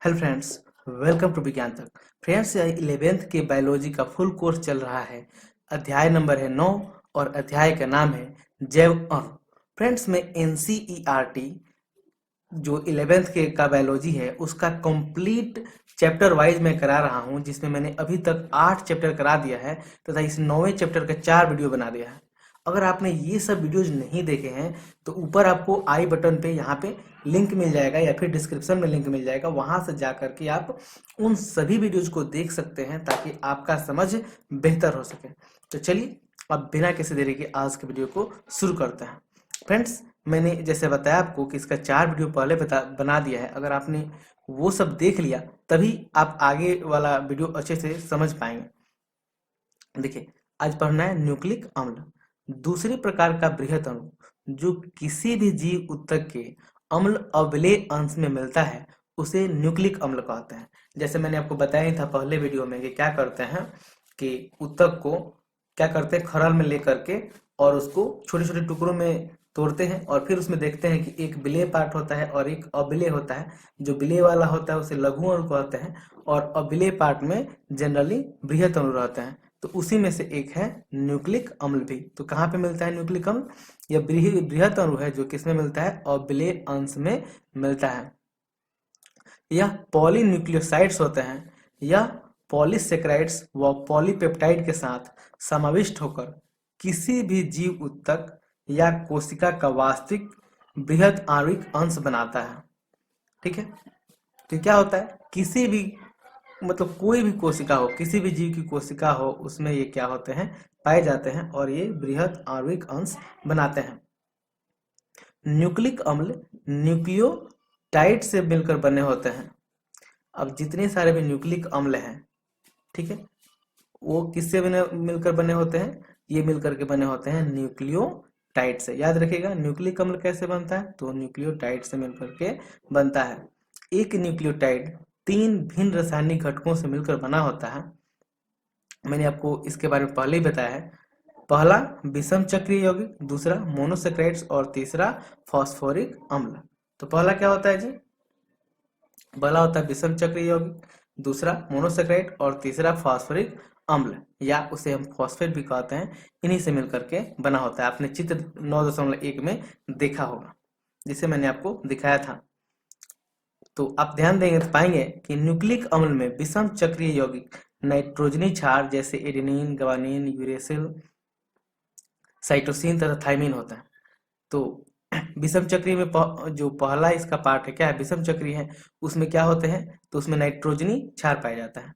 Hello friends, welcome to विज्ञान तक। Friends, 11th के बायोलॉजी का फुल कोर्स चल रहा है। अध्याय नंबर है 9 और अध्याय का नाम है जैव अणु। फ्रेंड्स, मैं एनसीईआरटी जो 11th के का बायोलॉजी है उसका कंप्लीट चैप्टर वाइज मैं करा रहा हूं, जिसमें मैंने अभी तक 8 चैप्टर करा दिया है तथा इस 9वें चैप्टर का 4 वीडियो बना दिया है। अगर आपने ये सब वीडियोज नहीं देखे हैं तो ऊपर आपको आई बटन पे यहाँ पे लिंक मिल जाएगा या फिर डिस्क्रिप्शन में लिंक मिल जाएगा, वहां से जा करके आप उन सभी वीडियोज को देख सकते हैं ताकि आपका समझ बेहतर हो सके। तो चलिए अब बिना किसी देरी के आज के वीडियो को शुरू करते हैं। फ्रेंड्स, मैंने जैसे बताया आपको कि इसका 4 वीडियो पहले बना दिया है। अगर आपने वो सब देख लिया तभी आप आगे वाला वीडियो अच्छे से समझ पाएंगे। देखिए, आज पढ़ना है न्यूक्लिक अम्ल, दूसरे प्रकार का बृहत अणु जो किसी भी जीव ऊतक के अम्ल अवलेय अंश में मिलता है उसे न्यूक्लिक अम्ल कहते हैं। जैसे मैंने आपको बताया ही था पहले वीडियो में कि क्या करते हैं कि ऊतक को क्या करते हैं, खरल में लेकर के और उसको छोटे छोटे टुकड़ों में तोड़ते हैं और फिर उसमें देखते हैं कि एक विलेय पार्ट होता है और एक अविलेय होता है। जो विलेय वाला होता है उसे लघु अणु कहते हैं और अविलेय पार्ट में जनरली बृहत अणु रहते हैं। तो उसी में से एक है न्यूक्लिक अम्ल भी। तो कहाँ पे मिलता है न्यूक्लिक अम्ल? यह बृहत अणु है जो किसमें मिलता है? अविलेय अंश में मिलता है। यह पॉलीन्यूक्लियोसाइड्स होते हैं। यह पॉलीसेकेराइड्स व पॉलीपेप्टाइड के साथ समाविष्ट होकर किसी भी जीव ऊतक या कोशिका का वास्तविक बृहद आणविक अंश बनाता है। ठीक है, तो क्या होता है, किसी भी मतलब कोई भी कोशिका हो, किसी भी जीव की कोशिका हो, उसमें ये क्या होते हैं, पाए जाते हैं और ये बृहद आणविक अंश बनाते हैं। न्यूक्लिक अम्ल न्यूक्लियोटाइड से मिलकर बने होते हैं। अब जितने सारे भी न्यूक्लिक अम्ल हैं, ठीक है, वो किससे मिलकर बने होते हैं? ये मिलकर के बने होते हैं न्यूक्लियोटाइड से। याद रखिएगा न्यूक्लिक अम्ल कैसे बनता है, तो न्यूक्लियोटाइड से मिलकर के बनता है। एक न्यूक्लियोटाइड 3 भिन्न रासायनिक घटकों से मिलकर बना होता है। मैंने आपको इसके बारे में पहले ही बताया है। पहला विषम चक्रीय यौगिक, दूसरा मोनोसेक्राइड्स और तीसरा फॉस्फोरिक अम्ल। तो पहला क्या होता है जी? पहला होता है विषम चक्रीय यौगिक, दूसरा मोनोसेक्राइड और तीसरा फॉस्फोरिक अम्ल, या उसे हम फॉस्फेट भी कहते हैं। इन्हीं से मिलकर के बना होता है। आपने चित्र 9.1 में देखा होगा, जिसे मैंने आपको दिखाया था। तो आप ध्यान देंगे तो पाएंगे कि न्यूक्लिक अम्ल में विषम चक्रीय यौगिक नाइट्रोजनी क्षार जैसे एडेनिन, ग्वानिन, यूरेसिल, साइटोसिन तथा थाइमिन होता है। तो विषम चक्रीय में जो पहला इसका पार्ट है, क्या है, विषम चक्रीय है, उसमें क्या होते हैं, तो उसमें नाइट्रोजनी क्षार पाया जाता है,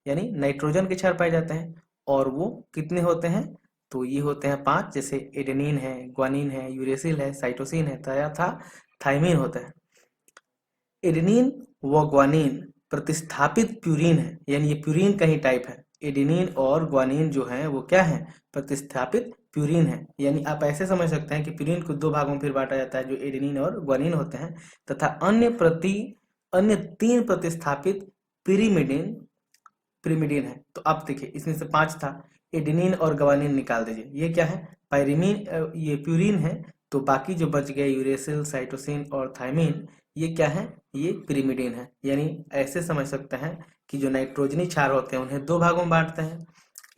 यानी नाइट्रोजन के क्षार पाए जाते हैं। और वो कितने होते हैं, तो ये होते हैं 5, जैसे एडेनिन है, ग्वानिन है, यूरेसिल है, साइटोसिन है तथा थाइमिन होता है। एडेनिन व ग्वानिन प्रतिस्थापित प्यूरिन है, यानी ये प्यूरिन का ही टाइप है। एडेनिन और ग्वानिन जो है वो क्या है, प्रतिस्थापित प्यूरिन है। यानी आप ऐसे समझ सकते हैं कि प्यूरिन को 2 भागों में फिर बांटा जाता है, जो एडेनिन और ग्वानिन होते हैं, तथा अन्य 3 प्रतिस्थापित पिरिमिडिन पिरिमिडिन है। तो आप देखिए इसमें से 5 था, एडेनिन और ग्वानिन निकाल दीजिए, ये क्या है, पायरिमिन, ये प्यूरिन है। तो बाकी जो बच गए यूरेसिल, साइटोसिन और थाइमिन, ये क्या है, ये पिरिमिडिन है। यानी ऐसे समझ सकते हैं कि जो नाइट्रोजनी क्षार होते हैं उन्हें 2 भागों में बांटते हैं।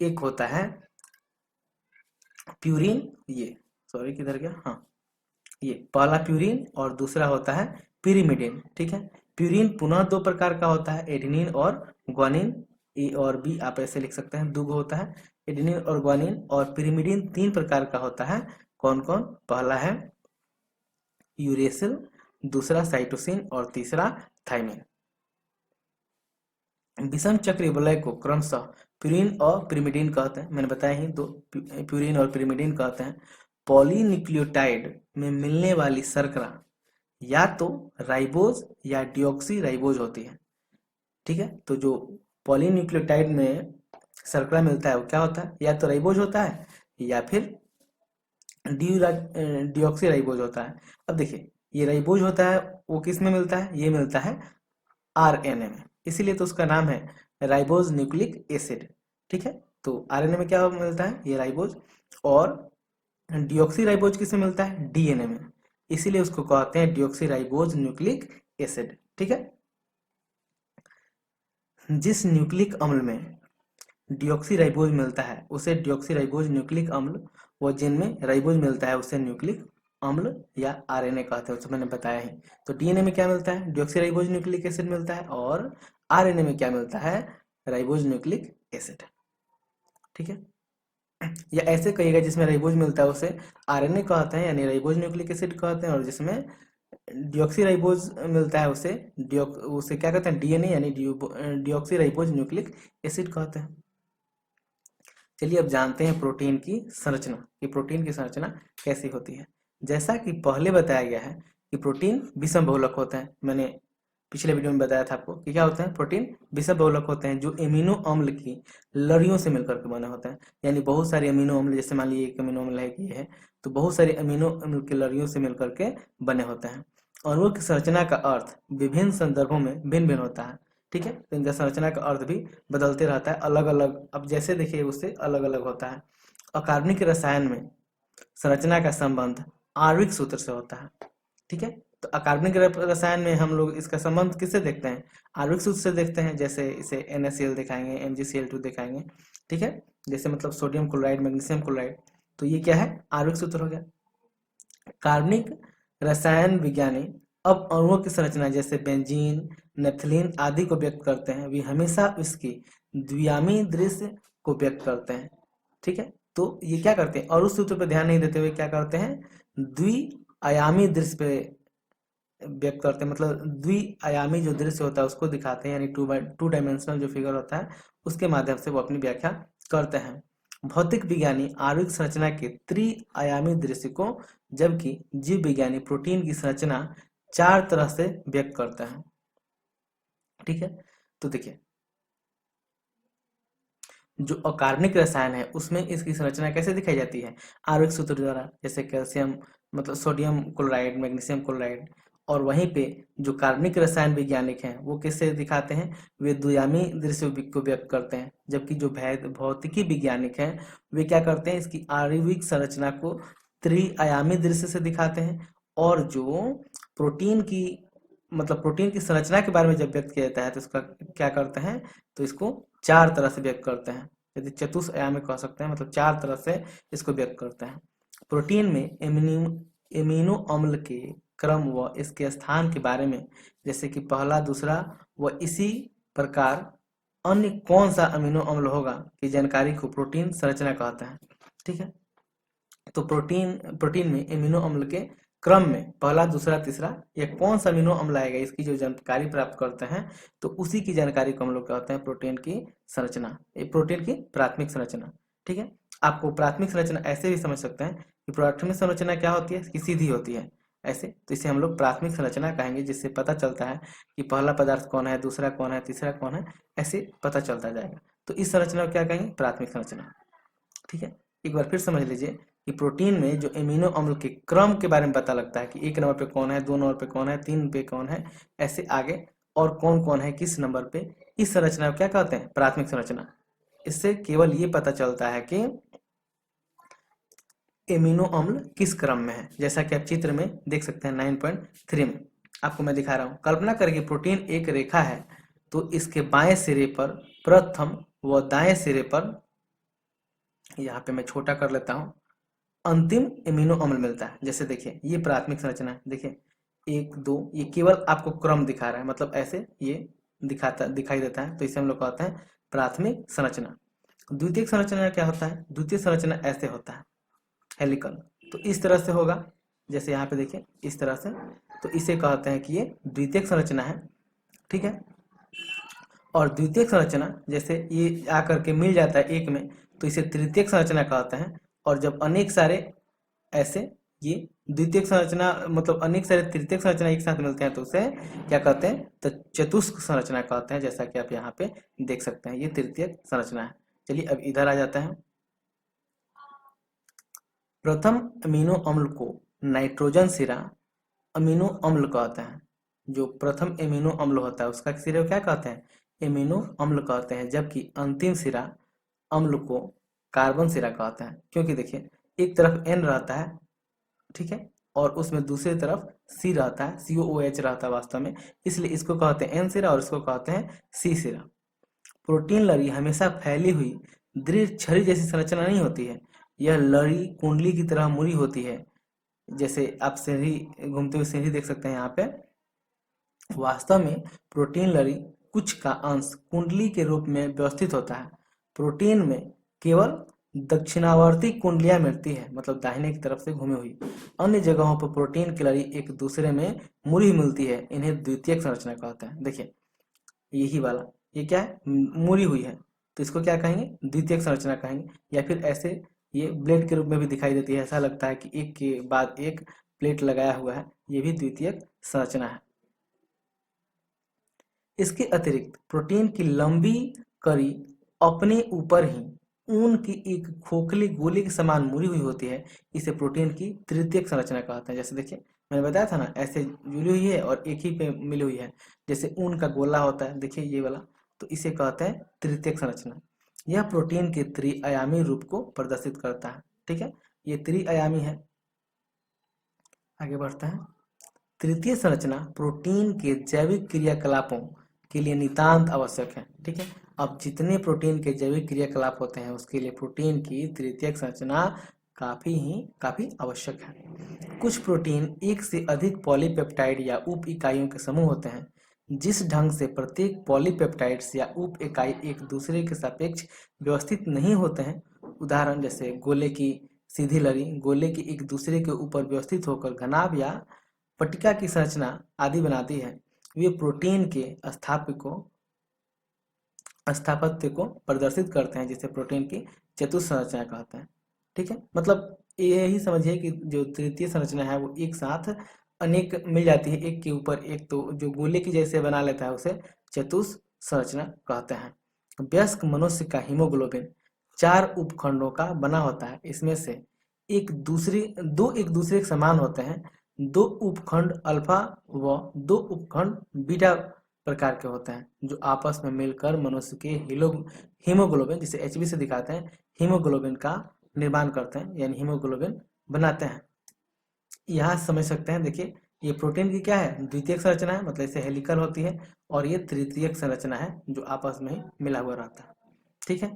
एक होता है प्यूरिन, ये सॉरी किधर गया, हाँ, ये पहला प्यूरिन और दूसरा होता है पिरिमिडिन। ठीक है, प्यूरिन पुनः 2 प्रकार का होता है, एडेनिन और ग्वानिन। ए और बी आप ऐसे लिख सकते हैं, 2 होता है एडेनिन और ग्वानिन। और पिरिमिडिन 3 प्रकार का होता है। कौन कौन? पहला है यूरेसिल, दूसरा साइटोसिन और तीसरा थाइमिन। विषम चक्रीय वलय को क्रमशः प्यूरिन और पिरिमिडिन कहते हैं। मैंने बताया ही, 2 प्यूरिन और पिरिमिडिन कहते हैं। पॉलीन्यूक्लियोटाइड में मिलने वाली शर्करा या तो राइबोज या डिऑक्सी राइबोज होती है। ठीक है, तो जो पॉलीन्यूक्लियोटाइड में शर्करा मिलता है वो क्या होता है, या तो राइबोज होता है या फिर डिऑक्सी राइबोज होता है। अब देखिए, ये राइबोज होता है वो किस में मिलता है, ये मिलता है आरएनए में, इसीलिए तो उसका नाम है राइबोज न्यूक्लिक एसिड। ठीक है, तो आरएनए में क्या मिलता है, ये राइबोज। और डिऑक्सी राइबोज किसमें मिलता है, डीएनए में, इसीलिए उसको कहते हैं डिऑक्सी राइबोज न्यूक्लिक एसिड। ठीक है, जिस न्यूक्लिक अम्ल में डिऑक्सीराइबोज मिलता है उसे डिऑक्सीराइबोज न्यूक्लिक अम्ल, वो जिनमें राइबोज मिलता है उसे न्यूक्लिक अम्ल या आरएनए कहते हैं, उससे मैंने बताया ही। तो डीएनए में क्या मिलता है? डिऑक्सीराइबोज न्यूक्लिक एसिड मिलता है, और आरएनए में क्या मिलता है? Ribose nucleic acid. ठीक है, या ऐसे कहिएगा जिसमें राइबोज मिलता है उसे आरएनए कहते हैं, यानी राइबोज न्यूक्लिक एसिड कहते हैं, और जिसमें डिऑक्सीराइबोज मिलता है उसे क्या कहते हैं? डीएनए यानी डिऑक्सीराइबोज न्यूक्लिक एसिड कहते हैं। चलिए अब जानते हैं प्रोटीन की संरचना, कि प्रोटीन की संरचना कैसी होती है। जैसा कि पहले बताया गया है कि प्रोटीन विषम बहुलक होते हैं, मैंने पिछले वीडियो में बताया था आपको कि क्या होते हैं? प्रोटीन विषम बहुलक होते हैं जो एमिनो अम्ल की लड़ियों से मिलकर के बने होते हैं, यानी बहुत सारे अमीनो अम्ल, जैसे मान लीजिए एक अमीनो अम्ल है कि है, तो बहुत सारे अमीनो अम्ल की लड़ियों से मिलकर के बने होते हैं। अणुओं की संरचना का अर्थ विभिन्न संदर्भों में भिन्न भिन्न होता है। ठीक है, तो इनका संरचना का अर्थ भी बदलते रहता है, अलग अलग, अब जैसे देखिए उससे अलग अलग होता है। अकार्बनिक रसायन में संरचना का संबंध आणविक सूत्र से होता है। ठीक है, तो अकार्बनिक रसायन में हम लोग इसका संबंध किससे देखते हैं? आणविक सूत्र से देखते हैं, जैसे इसे NaCl दिखाएंगे, MgCl2 दिखाएंगे। ठीक है, जैसे मतलब सोडियम क्लोराइड, मैग्नीशियम क्लोराइड, तो ये क्या है? आणविक सूत्र हो गया। कार्बनिक रसायन विज्ञानी अब अणुओं की संरचना जैसे बेंजीन, नेफ्थलीन आदि को व्यक्त करते हैं, वे हमेशा इसकी द्वियामी दृश्य को व्यक्त करते हैं। ठीक है, तो ये क्या करते हैं? अणु सूत्र पर ध्यान नहीं देते हुए क्या करते हैं? द्विआयामी दृश्य पे व्यक्त करते हैं, मतलब द्विआयामी जो दृश्य होता है उसको दिखाते हैं, यानी टू डायमेंशनल जो फिगर होता है उसके माध्यम से वो अपनी व्याख्या करते हैं। भौतिक विज्ञानी आणविक संरचना के त्रिआयामी दृश्य को, जबकि जीव विज्ञानी प्रोटीन की संरचना 4 तरह से व्यक्त करते हैं। ठीक है, तो देखिए जो अकार्बनिक रसायन है उसमें इसकी संरचना कैसे दिखाई जाती है? आणविक सूत्र द्वारा, जैसे कैल्शियम मतलब सोडियम क्लोराइड, मैग्नीशियम क्लोराइड। और वहीं पे जो कार्बनिक रसायन वैज्ञानिक हैं वो किससे दिखाते हैं? वे द्वियामी दृश्य को व्यक्त करते हैं, जबकि जो भौतिकी वैज्ञानिक हैं वे क्या करते हैं? इसकी आणविक संरचना को त्रिआयामी दृश्य से दिखाते हैं। और जो प्रोटीन की मतलब प्रोटीन की संरचना के बारे में जब व्यक्त किया जाता है तो इसका क्या करते हैं? तो इसको 4 तरह से व्यक्त करते हैं, यदि चतुष्आयामी कह सकते हैं, मतलब 4 तरह से इसको व्यक्त करते हैं। प्रोटीन में एमिनो अम्ल के क्रम व इसके स्थान के बारे में, जैसे कि पहला, दूसरा व इसी प्रकार अन्य कौन सा अमीनो अम्ल होगा की जानकारी को प्रोटीन संरचना कहते हैं। ठीक है, तो प्रोटीन में एमिनो अम्ल के क्रम में पहला, दूसरा, तीसरा या कौन सा अमीनो अम्ल आएगा इसकी जो जानकारी प्राप्त करते हैं, तो उसी की जानकारी को हम लोग कहते हैं प्रोटीन की संरचना, प्रोटीन की प्राथमिक संरचना। ठीक है, आपको प्राथमिक संरचना ऐसे भी समझ सकते हैं कि प्राथमिक संरचना क्या होती है कि सीधी होती है ऐसे, तो इसे हम लोग प्राथमिक संरचना कहेंगे, जिससे पता चलता है कि पहला पदार्थ कौन है, दूसरा कौन है, तीसरा कौन है, ऐसे पता चलता जाएगा। तो इस संरचना को क्या कहेंगे? प्राथमिक संरचना। ठीक है, एक बार फिर समझ लीजिए कि प्रोटीन में जो एमिनो अम्ल के क्रम के बारे में पता लगता है कि 1 नंबर पे कौन है, 2 नंबर पे कौन है, 3 पे कौन है, ऐसे आगे और कौन कौन है किस नंबर पे, इस संरचना को क्या कहते हैं? प्राथमिक संरचना। इससे केवल ये पता चलता है कि एमिनो अम्ल किस क्रम में है, जैसा कि आप चित्र में देख सकते हैं 9.3 में आपको मैं दिखा रहा हूं। कल्पना करें प्रोटीन एक रेखा है, तो इसके बाएं सिरे पर प्रथम व दाएं सिरे पर, यहाँ पे मैं छोटा कर लेता हूं, अंतिम एमिनो अम्ल मिलता है। जैसे देखिए ये प्राथमिक संरचना है, देखिए 1 2, ये केवल आपको क्रम दिखा रहा है, मतलब ऐसे ये दिखाई देता है, तो इसे हम लोग कहते हैं प्राथमिक संरचना। द्वितीयक संरचना क्या होता है? द्वितीय संरचना ऐसे होता है, हेलिकल, तो इस तरह से होगा, जैसे यहाँ पे देखिए इस तरह से, तो इसे कहते हैं कि ये द्वितीयक संरचना है। ठीक है, और द्वितीयक संरचना जैसे ये आकर के मिल जाता है एक में, तो इसे तृतीयक संरचना कहते हैं। और जब अनेक सारे ऐसे ये द्वितीयक संरचना मतलब अनेक सारे तृतीयक संरचना एक साथ मिलते हैं तो उसे क्या कहते हैं? तो चतुष्क संरचना कहते हैं, जैसा कि आप यहाँ पे देख सकते हैं, ये तृतीयक संरचना है। चलिए अब इधर आ जाता है। प्रथम अमीनो अम्ल को नाइट्रोजन सिरा अमीनो अम्ल कहते हैं। जो प्रथम एमिनो अम्ल होता है उसका सिरे को क्या कहते हैं? एमिनो अम्ल कहते हैं, जबकि अंतिम सिरा अम्ल को कार्बन सिरा कहते हैं। क्योंकि देखिए एक तरफ N रहता है, ठीक है, और उसमें दूसरी तरफ C रहता है, COOH रहता है वास्तव में, इसलिए इसको कहते हैं N सिरा और इसको कहते हैं C सिरा। प्रोटीन लड़ी हमेशा फैली हुई दृढ़ छड़ी जैसी संरचना नहीं होती है। यह लड़ी कुंडली की तरह मुड़ी होती है। जैसे आप सीढ़ी घूमते हुए सीढ़ी देख सकते हैं यहाँ पे। वास्तव में प्रोटीन लड़ी कुछ का अंश कुंडली के रूप में व्यवस्थित होता है। प्रोटीन में केवल दक्षिणावर्ती कुंडलियां मिलती है, मतलब दाहिने की तरफ से घूमी हुई। अन्य जगहों पर प्रोटीन की लड़ी एक दूसरे में मुड़ी मिलती है। इन्हें द्वितीयक संरचना कहते हैं। देखिए यही वाला, ये क्या है, मुड़ी हुई है, तो इसको क्या कहेंगे, द्वितीयक संरचना कहेंगे। या फिर ऐसे ये ब्लेड के रूप में भी दिखाई देती है, ऐसा लगता है कि एक के बाद एक प्लेट लगाया हुआ है, ये भी द्वितीयक संरचना है। इसके अतिरिक्त प्रोटीन की लंबी कड़ी अपने ऊपर ही ऊन की एक खोखली गोली के समान मुड़ी हुई होती है। इसे प्रोटीन की तृतीयक संरचना कहते हैं। जैसे देखिए मैंने बताया था ना, ऐसे जुड़ी हुई है और एक ही पे मिली हुई है, जैसे ऊन का गोला होता है, देखिए ये वाला, तो इसे कहते हैं तृतीयक संरचना। यह प्रोटीन के त्रिआयामी रूप को प्रदर्शित करता है। ठीक है, ये त्रिआयामी है। आगे बढ़ते हैं। तृतीय संरचना प्रोटीन के जैविक क्रियाकलापों के लिए नितांत आवश्यक है। ठीक है, अब जितने प्रोटीन के जैविक क्रियाकलाप होते हैं उसके लिए प्रोटीन की तृतीयक संरचना काफी आवश्यक है। कुछ प्रोटीन एक से अधिक पॉलीपेप्टाइड या उप इकाइयों के समूह होते हैं। जिस ढंग से प्रत्येक पॉलीपेप्टाइड्स या उप इकाई एक दूसरे के सापेक्ष व्यवस्थित नहीं होते हैं, उदाहरण जैसे गोले की सीधी लड़ी गोले की एक दूसरे के ऊपर व्यवस्थित होकर घनाभ या पट्टिका की संरचना आदि बनाती है, वे प्रोटीन के स्थापत्य को प्रदर्शित करते हैं, जिसे प्रोटीन की चतुस्संरचना कहते हैं। ठीक है, मतलब यही समझिए कि जो तृतीय संरचना है वो एक साथ अनेक मिल जाती है, एक के ऊपर एक, तो जो गोले की जैसे बना लेता है उसे चतुस्संरचना कहते हैं। वयस्क मनुष्य का हीमोग्लोबिन 4 उपखंडों का बना होता है। इसमें से दो एक दूसरे के समान होते हैं। 2 उपखंड अल्फा व 2 उपखंड बीटा प्रकार के होते हैं, जो आपस में मिलकर मनुष्य के हीमोग्लोबिन, जिसे Hb से दिखाते हैं, हीमोग्लोबिन का निर्माण करते हैं, यानी हीमोग्लोबिन बनाते हैं। यहाँ समझ सकते हैं, देखिए ये प्रोटीन की क्या है, द्वितीयक संरचना है, मतलब इसे हेलिकल होती है, और ये तृतीयक संरचना है जो आपस में ही मिला हुआ रहता है। ठीक है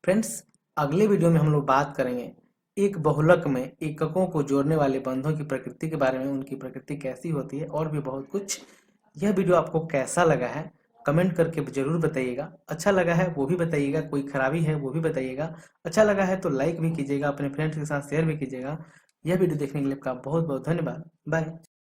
फ्रेंड्स, अगले वीडियो में हम लोग बात करेंगे एक बहुलक में एककों को जोड़ने वाले बंधों की प्रकृति के बारे में, उनकी प्रकृति कैसी होती है और भी बहुत कुछ। यह वीडियो आपको कैसा लगा है कमेंट करके जरूर बताइएगा। अच्छा लगा है वो भी बताइएगा, कोई खराबी है वो भी बताइएगा। अच्छा लगा है तो लाइक भी कीजिएगा, अपने फ्रेंड्स के साथ शेयर भी कीजिएगा। यह वीडियो देखने के लिए आपका बहुत बहुत धन्यवाद। बाय।